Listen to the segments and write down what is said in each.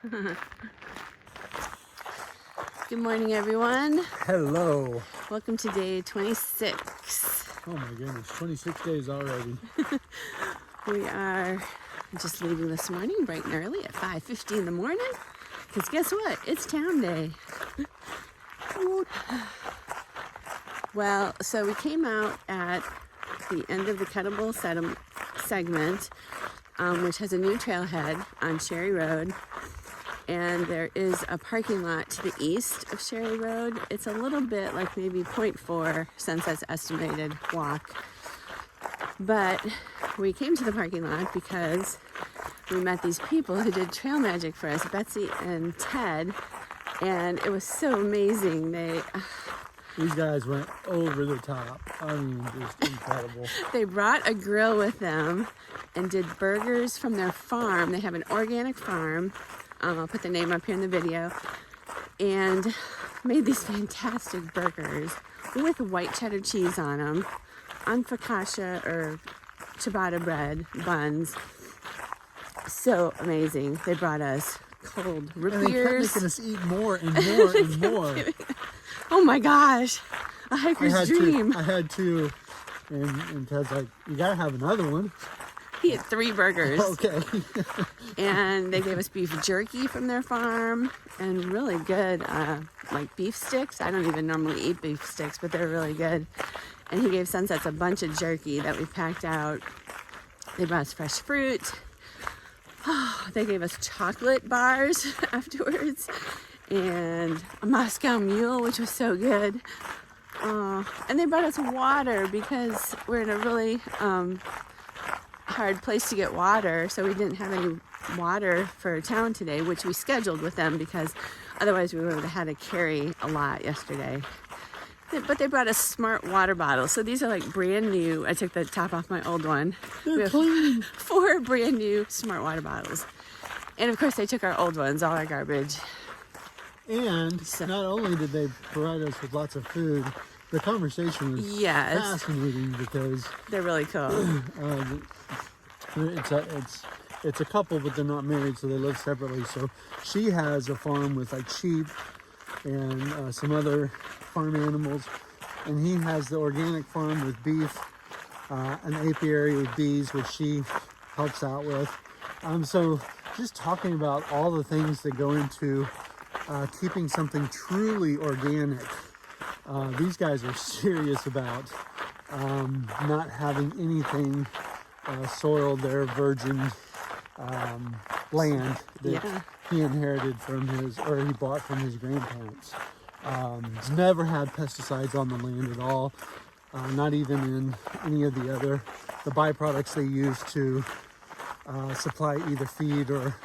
Good morning, everyone. Hello. Welcome to day 26. Oh my goodness, 26 days already. We are just leaving this morning bright and early at 5:50 in the morning. Because guess what? It's town day. Well, so we came out at the end of the Cuttable segment, which has a new trailhead on Sherry Road. And there is a parking lot to the east of Sherry Road. It's a little bit like maybe 0.4 Sunset's estimated walk. But we came to the parking lot because we met these people who did trail magic for us, Betsy and Ted, and it was so amazing. These guys went over the top. I mean, just incredible. They brought a grill with them and did burgers from their farm. They have an organic farm. I'll put the name up here in the video. And made these fantastic burgers with white cheddar cheese on them, on focaccia or ciabatta bread buns. So amazing. They brought us cold root And they kept beers. making us eat more and more and more. Oh my gosh, a hiker's dream. I had to, and Ted's like, you gotta have another one. He had 3 burgers. Okay. And they gave us beef jerky from their farm and really good like beef sticks. I don't even normally eat beef sticks, but they're really good. And he gave Sunsets a bunch of jerky that we packed out. They brought us fresh fruit. Oh, they gave us chocolate bars afterwards and a Moscow Mule, which was so good. And they brought us water because we're in a really hard place to get water, so we didn't have any water for town today, which we scheduled with them because otherwise we would have had to carry a lot yesterday. But they brought us smart water bottles, so these are like brand new. I took the top off my old one. They're clean. 4 brand new smart water bottles, and of course they took our old ones, all our garbage. And So- not only did they provide us with lots of food, the conversation was Yes. fascinating because They're really cool. it's a couple, but they're not married, so they live separately. So she has a farm with like sheep and some other farm animals, and he has the organic farm with beef, an apiary with bees, which she helps out with. So just talking about all the things that go into keeping something truly organic. These guys are serious about not having anything soil their virgin land that he inherited from he bought from his grandparents. He's never had pesticides on the land at all, not even in any of the byproducts they use to supply either feed or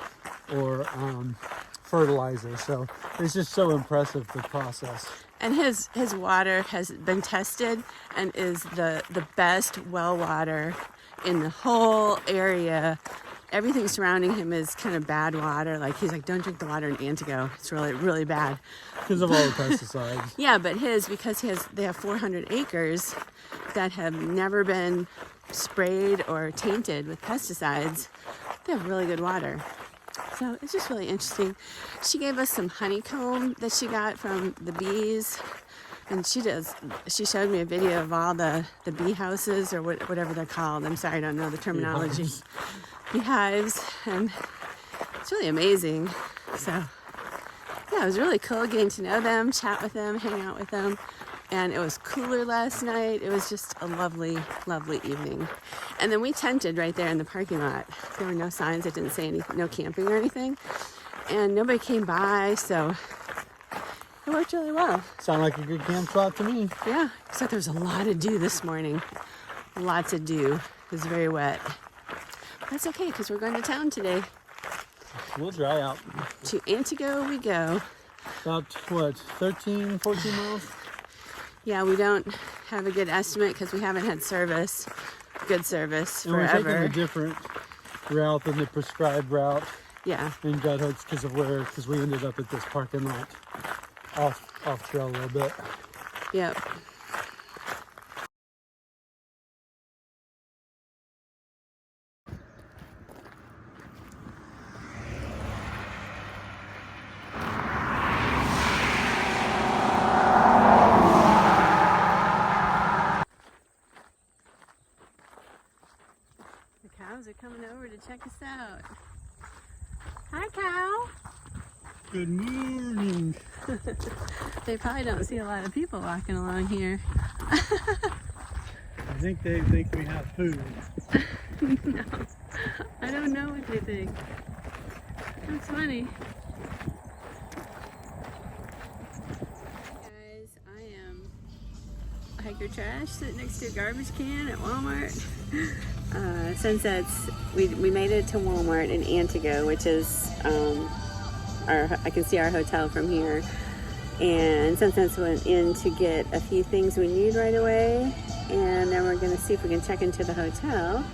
fertilizer. So it's just so impressive, the process. And his water has been tested and is the best well water in the whole area. Everything surrounding him is kind of bad water. Like he's like, don't drink the water in Antigo. It's really, really bad. Because of all the pesticides. Yeah, but they have 400 acres that have never been sprayed or tainted with pesticides. They have really good water. So it's just really interesting. She gave us some honeycomb that she got from the bees. And she showed me a video of all the bee houses or whatever they're called. I'm sorry, I don't know the terminology. Beehives. And it's really amazing. So yeah, it was really cool getting to know them, chat with them, hang out with them. And it was cooler last night. It was just a lovely, lovely evening. And then we tented right there in the parking lot. There were no signs that didn't say no camping or anything. And nobody came by, so it worked really well. Sound like a good camp spot to me. Yeah, except there was a lot of dew this morning. Lots of dew. It was very wet. That's okay, because we're going to town today. We'll dry out. To Antigo we go. About, 13, 14 miles? Yeah, we don't have a good estimate because we haven't had good service And forever. we're taking a different route than the prescribed route Yeah. in Gut Hooks because we ended up at this parking lot off trail a little bit. Yep. check us out. Hi, cow. Good morning. They probably don't see a lot of people walking along here. I think they think we have food. No, I don't know what they think. That's funny. Guys, I am hiker trash sitting next to a garbage can at Walmart. Sunsets, we made it to Walmart in Antigo, which is I can see our hotel from here. And Sunsets went in to get a few things we need right away, and then we're gonna see if we can check into the hotel.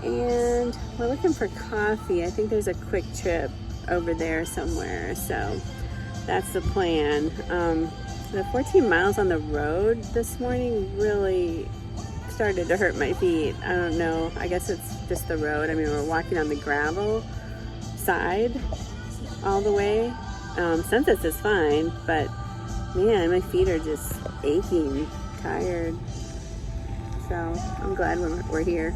And we're looking for coffee. I think there's a quick trip over there somewhere, so that's the plan. The 14 miles on the road this morning really started to hurt my feet. I don't know, I guess it's just the road. I mean, we're walking on the gravel side all the way. Sunsets is fine, but man, my feet are just aching, tired. So I'm glad we're here.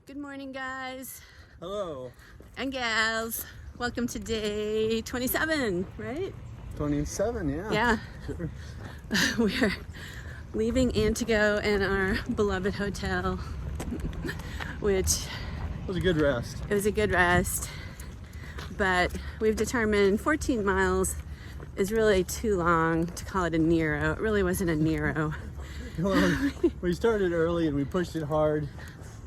Good morning, guys. Hello. And gals. Welcome to day 27, right? 27, yeah. Yeah. Sure. We're leaving Antigo and our beloved hotel, which It was a good rest. it was a good rest, but we've determined 14 miles is really too long to call it a Nero. It really wasn't a Nero. Well, we started early and we pushed it hard,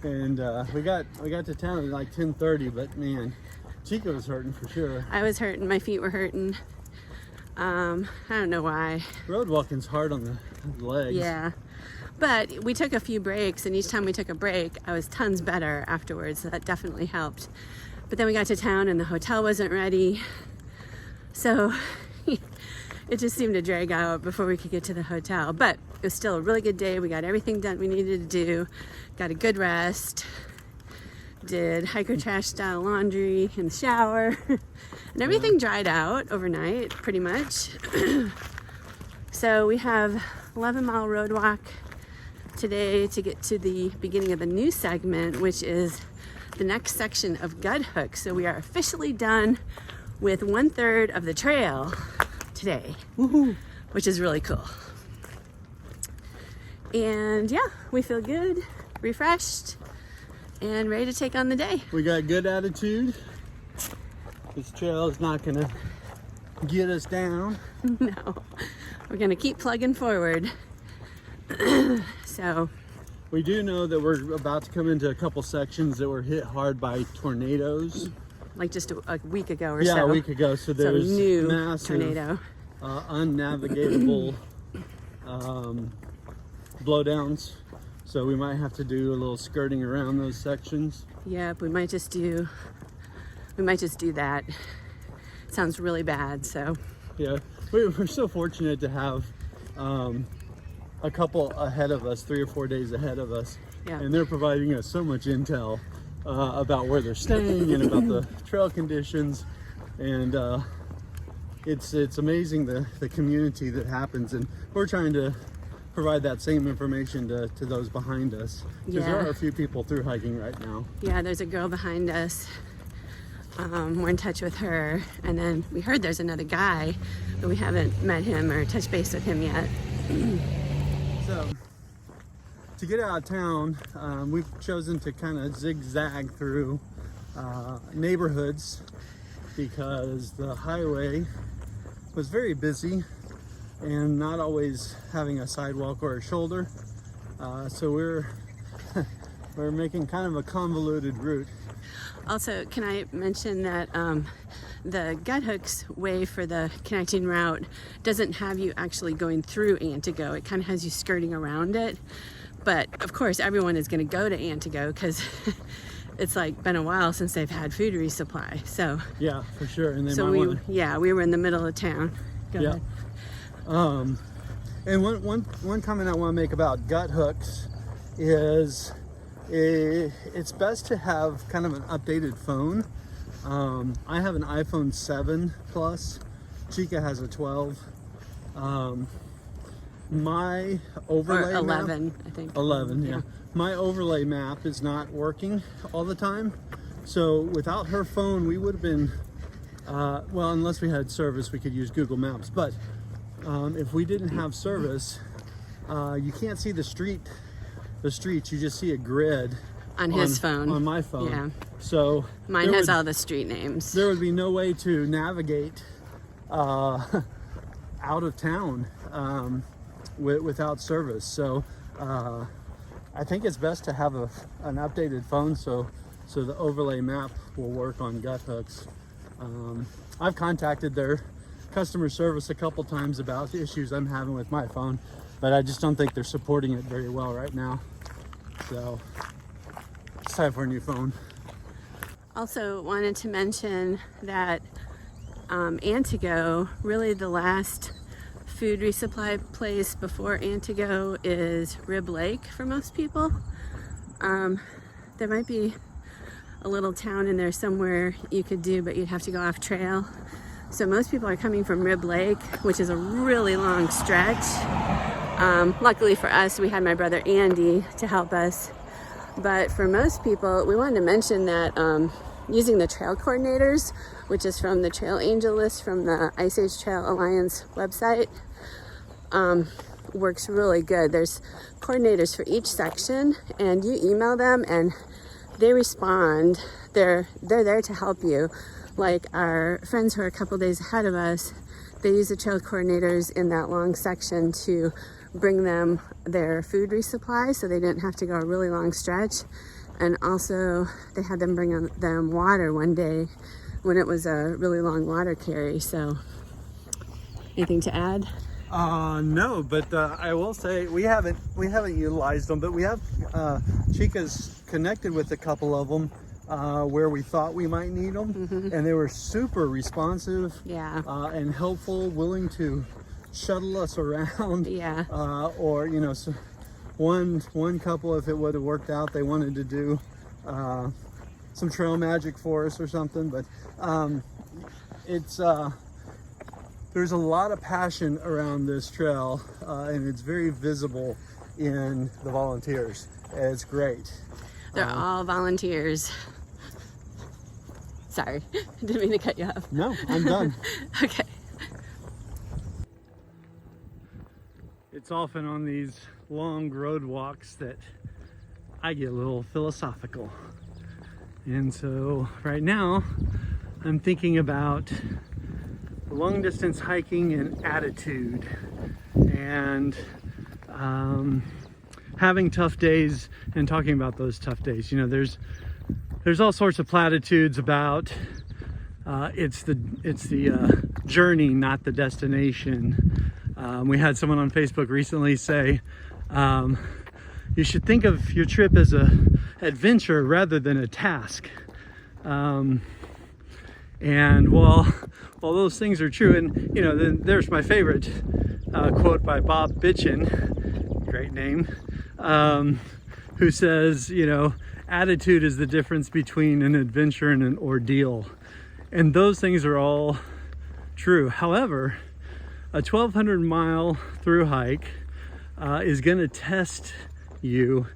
and we got to town at like 10:30. But man, Chica was hurting for sure. I was hurting, my feet were hurting. I don't know why. Road walking's hard on the legs. Yeah. But we took a few breaks, and each time we took a break, I was tons better afterwards, so that definitely helped. But then we got to town and the hotel wasn't ready. So it just seemed to drag out before we could get to the hotel. But it was still a really good day. We got everything done we needed to do, got a good rest, did hiker trash style laundry in the shower, and everything dried out overnight pretty much. So we have 11-mile road walk today to get to the beginning of the new segment, which is the next section of Gut Hook. So we are officially done with 1/3 of the trail today. Woohoo! Which is really cool. And yeah, we feel good, refreshed, and ready to take on the day. We got good attitude. This trail is not gonna get us down. No, we're gonna keep plugging forward. So We do know that we're about to come into a couple sections that were hit hard by tornadoes. like just a week ago or so. Yeah, a week ago. So there's Some new massive, tornado. Unnavigatable blowdowns. So we might have to do a little skirting around those sections. Yep, we might just do that. Sounds really bad, so Yeah, we're so fortunate to have a couple ahead of us, 3 or 4 days ahead of us. yeah. And they're providing us so much intel about where they're staying and about the trail conditions. And it's amazing the community that happens. And we're trying to provide that same information to those behind us. Because there Yeah. are a few people through hiking right now. Yeah, there's a girl behind us. We're in touch with her, and then we heard there's another guy, but we haven't met him or touched base with him yet. So, to get out of town, we've chosen to kind of zigzag through neighborhoods because the highway was very busy and not always having a sidewalk or a shoulder. So we're making kind of a convoluted route. Also, can I mention that the Gut Hook's way for the connecting route doesn't have you actually going through Antigo. It kind of has you skirting around it. But of course, everyone is going to go to Antigo because it's like been a while since they've had food resupply. So Yeah, for sure. And they so might we wanna... we were in the middle of town. Go Yeah. ahead. And one comment I want to make about gut hooks is it's best to have kind of an updated phone. I have an iPhone 7 Plus. Chica has a 12. my Or overlay 11, map, I think. 11, yeah. My overlay map is not working all the time. So without her phone, we would have been, well, unless we had service, we could use Google Maps. But if we didn't have service, you can't see the streets. You just see a grid On his phone. On my phone. Yeah. So Mine has all the street names. there would be no way to navigate out of town without service. So I think it's best to have an updated phone so the overlay map will work on gut hooks. I've contacted their customer service a couple times about the issues I'm having with my phone, but I just don't think they're supporting it very well right now. So it's time for a new phone. Also wanted to mention that Antigo, really the last food resupply place before Antigo is Rib Lake for most people. There might be a little town in there somewhere you could do, but you'd have to go off trail. So most people are coming from Rib Lake, which is a really long stretch. Luckily for us, we had my brother Andy to help us. But for most people, we wanted to mention that using the trail coordinators, which is from the Trail Angel list from the Ice Age Trail Alliance website, works really good. There's coordinators for each section, and you email them and they respond. They're there to help you. Like our friends who are a couple days ahead of us, they use the trail coordinators in that long section to bring them their food resupply so they didn't have to go a really long stretch. And also they had them bring them water one day when it was a really long water carry. So anything to add? No, but I will say we haven't utilized them, but we have Chica's connected with a couple of them where we thought we might need them, and they were super responsive, and helpful, willing to shuttle us around. Or so one couple, if it would have worked out, they wanted to do some trail magic for us or something, but it's there's a lot of passion around this trail, and it's very visible in the volunteers. It's great. They're all volunteers. Sorry, didn't mean to cut you off. No, I'm done. Okay. It's often on these long road walks that I get a little philosophical. And so right now I'm thinking about long distance hiking and attitude, and having tough days and talking about those tough days. There's all sorts of platitudes about it's the journey, not the destination. We had someone on Facebook recently say you should think of your trip as an adventure rather than a task. And while those things are true, and then there's my favorite quote by Bob Bitchin, great name, who says, attitude is the difference between an adventure and an ordeal. And those things are all true. However, a 1,200 mile through hike is going to test you,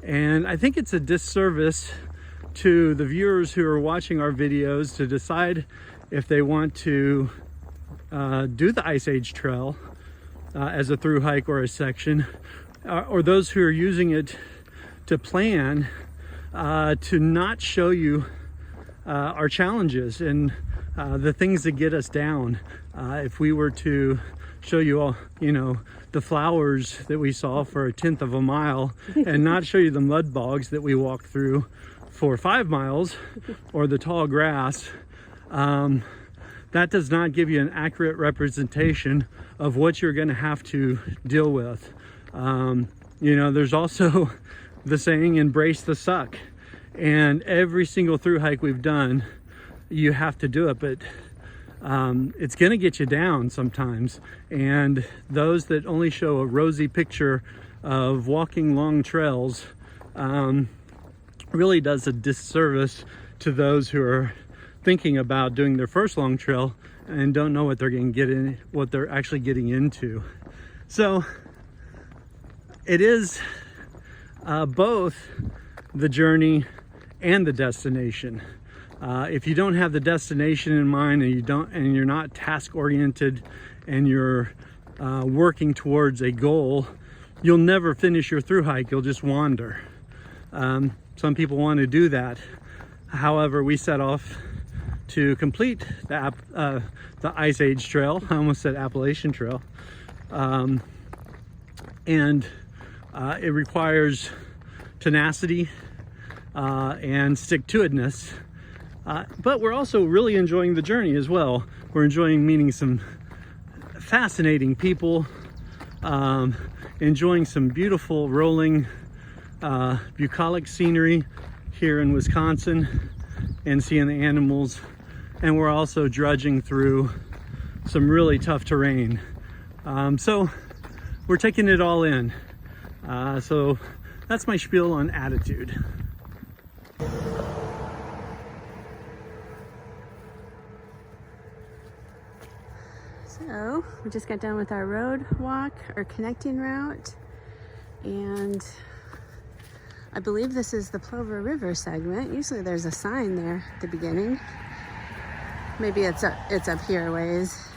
and I think it's a disservice to the viewers who are watching our videos to decide if they want to do the Ice Age Trail as a through hike or a section, or those who are using it to plan, to not show you our challenges and the things that get us down. If we were to show you all, the flowers that we saw for 1/10 of a mile and not show you the mud bogs that we walked through for 5 miles, or the tall grass, that does not give you an accurate representation of what you're going to have to deal with. There's also the saying, embrace the suck. And every single through hike we've done, you have to do it, but it's going to get you down sometimes. And those that only show a rosy picture of walking long trails really does a disservice to those who are thinking about doing their first long trail and don't know what they're actually getting into. So it is both the journey and the destination. If you don't have the destination in mind, and you're not task oriented, and you're working towards a goal, you'll never finish your through hike. You'll just wander. Some people want to do that. However, we set off to complete the Ice Age Trail. I almost said Appalachian Trail. And it requires tenacity and stick-to-itiveness. But we're also really enjoying the journey as well. We're enjoying meeting some fascinating people, enjoying some beautiful rolling bucolic scenery here in Wisconsin, and seeing the animals. And we're also drudging through some really tough terrain. So we're taking it all in. So that's my spiel on attitude. So we just got done with our road walk, our connecting route, and I believe this is the Plover River segment. Usually there's a sign there at the beginning. Maybe it's up here a ways.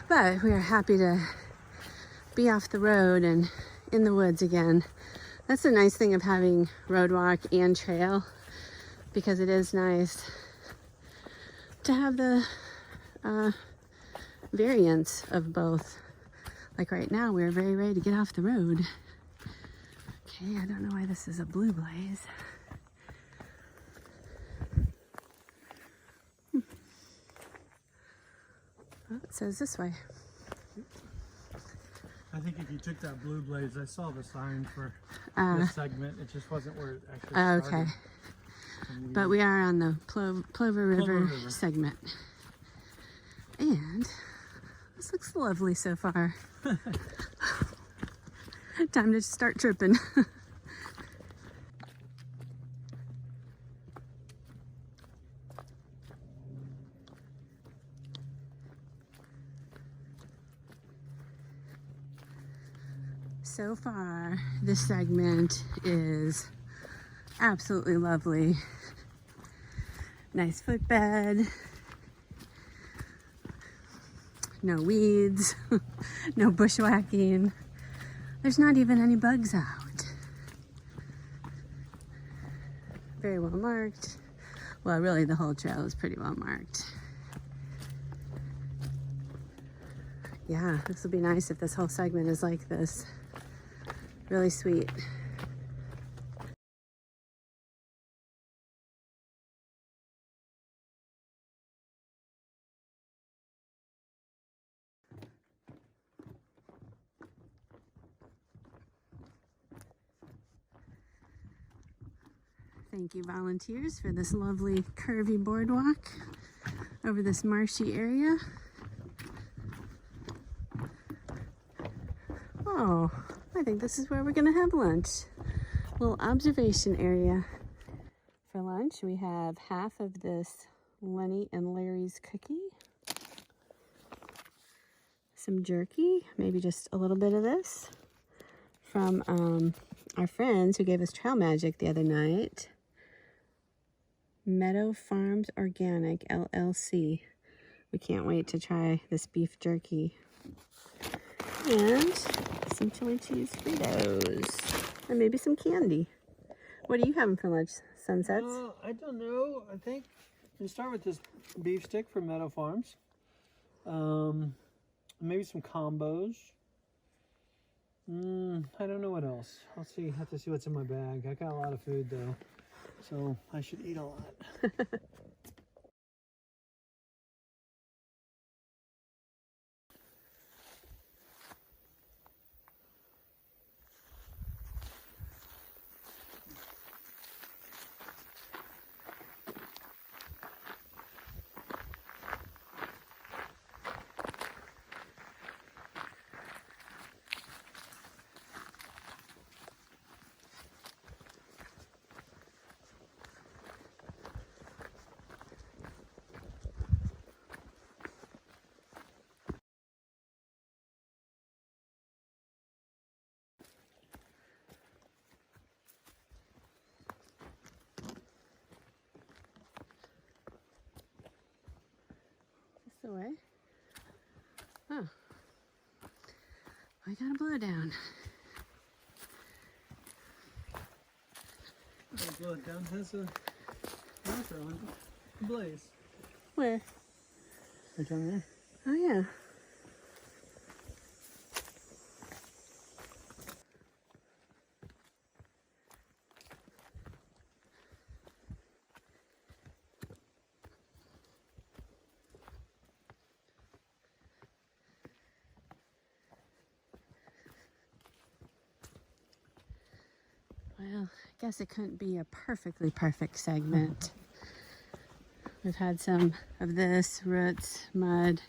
But we are happy to be off the road and in the woods again. That's the nice thing of having road walk and trail, because it is nice to have the variance of both. Like right now, we're very ready to get off the road. Okay, I don't know why this is a blue blaze. Oh, it says this way. I think if you took that blue blaze, I saw the sign for this segment. It just wasn't where it actually started. Okay. But we are on the Plover River segment. And this looks lovely so far. Time to start tripping. So far, this segment is absolutely lovely. Nice footbed. No weeds. No bushwhacking. There's not even any bugs out. Very well marked. Well, really the whole trail is pretty well marked. Yeah, this will be nice if this whole segment is like this. Really sweet. Thank you, volunteers, for this lovely curvy boardwalk over this marshy area. Oh, I think this is where we're gonna have lunch. Little observation area. For lunch, we have half of this Lenny and Larry's cookie, some jerky, maybe just a little bit of this from our friends who gave us Trail Magic the other night. Meadow Farms Organic LLC. We can't wait to try this beef jerky. And some chili cheese Fritos. And maybe some candy. What are you having for lunch, Sunsets? I don't know. I think we can start with this beef stick from Meadow Farms. Maybe some combos. I don't know what else. I'll see. Have to see what's in my bag. I got a lot of food though, so I should eat a lot. away. Oh. I got a blow down. That blow down has a marker on it. Blaze. Where? Right down there. Oh, yeah. Well, I guess it couldn't be a perfectly perfect segment. We've had some of this, roots, mud.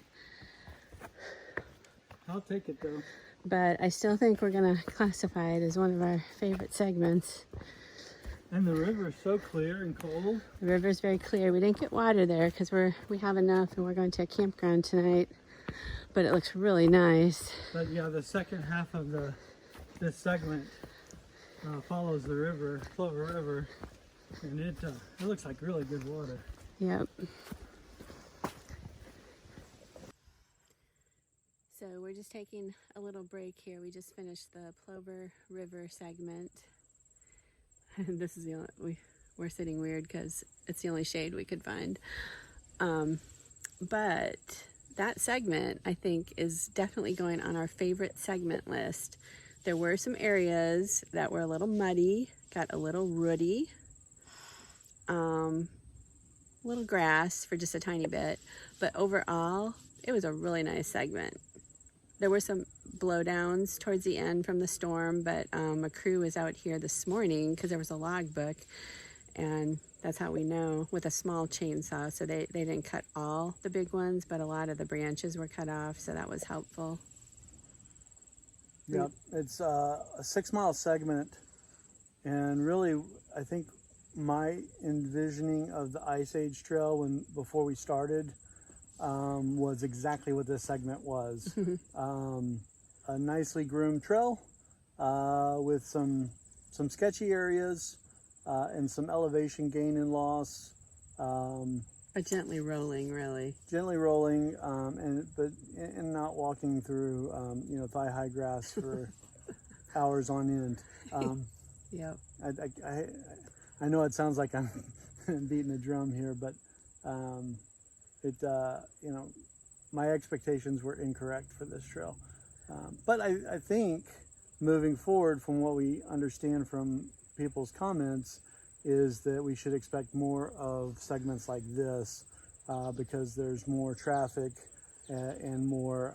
I'll take it though. But I still think we're gonna classify it as one of our favorite segments. And the river is so clear and cold. The river's very clear. We didn't get water there because we have enough and we're going to a campground tonight. But it looks really nice. But yeah, the second half of this segment follows the river, Plover River, and it looks like really good water. Yep. So we're just taking a little break here. We just finished the Plover River segment. And this is the only, we're sitting weird because it's the only shade we could find. But that segment, I think, is definitely going on our favorite segment list. There were some areas that were a little muddy, got a little rooty, little grass for just a tiny bit, but overall, it was a really nice segment. There were some blowdowns towards the end from the storm, but a crew was out here this morning because there was a logbook, and that's how we know, with a small chainsaw. So they didn't cut all the big ones, but a lot of the branches were cut off, so that was helpful. Yep, it's a 6-mile segment, and really, I think my envisioning of the Ice Age Trail before we started was exactly what this segment was. A nicely groomed trail with some sketchy areas and some elevation gain and loss. But gently rolling, really. Gently rolling, and not walking through thigh-high grass for hours on end. Yep. I know it sounds like I'm beating a drum here, but my expectations were incorrect for this trail. But I think moving forward, from what we understand from people's comments, is that we should expect more of segments like this because there's more traffic and more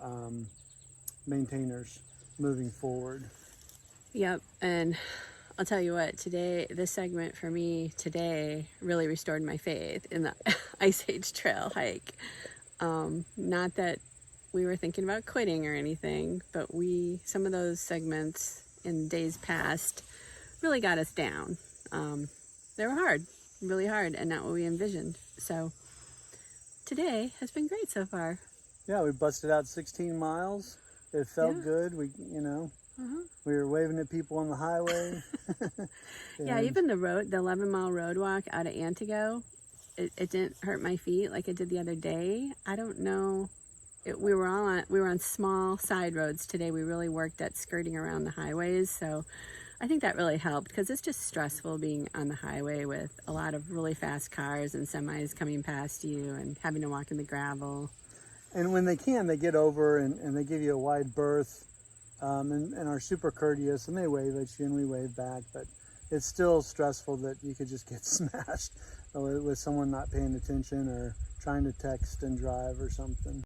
maintainers moving forward. Yep, and I'll tell you what, today, this segment for me today really restored my faith in the Ice Age Trail hike. Not that we were thinking about quitting or anything, but some of those segments in days past really got us down. They were hard, really hard, and not what we envisioned. So today has been great so far. Yeah, we busted out 16 miles. It felt good. We were waving at people on the highway. Yeah, even the 11-mile road walk out of Antigo, it didn't hurt my feet like it did the other day. I don't know. We were on small side roads today. We really worked at skirting around the highways, so I think that really helped because it's just stressful being on the highway with a lot of really fast cars and semis coming past you and having to walk in the gravel. And when they get over and they give you a wide berth and are super courteous, and they wave at you and we wave back, but it's still stressful that you could just get smashed with someone not paying attention or trying to text and drive or something.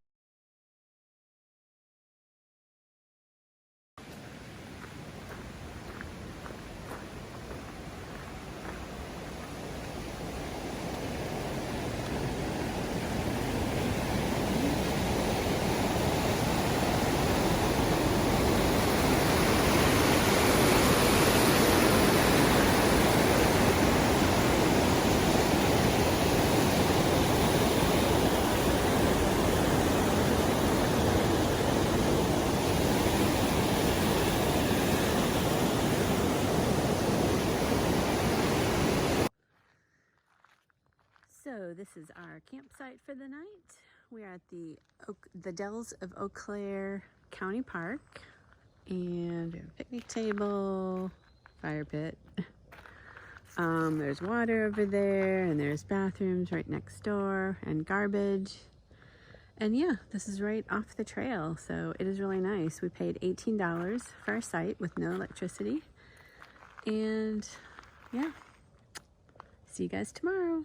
So this is our campsite for the night. We are at the Dells of Eau Claire County Park, and we have a picnic table, fire pit. There's water over there, and there's bathrooms right next door, and garbage. And yeah, this is right off the trail, so it is really nice. We paid $18 for our site with no electricity. And yeah, see you guys tomorrow.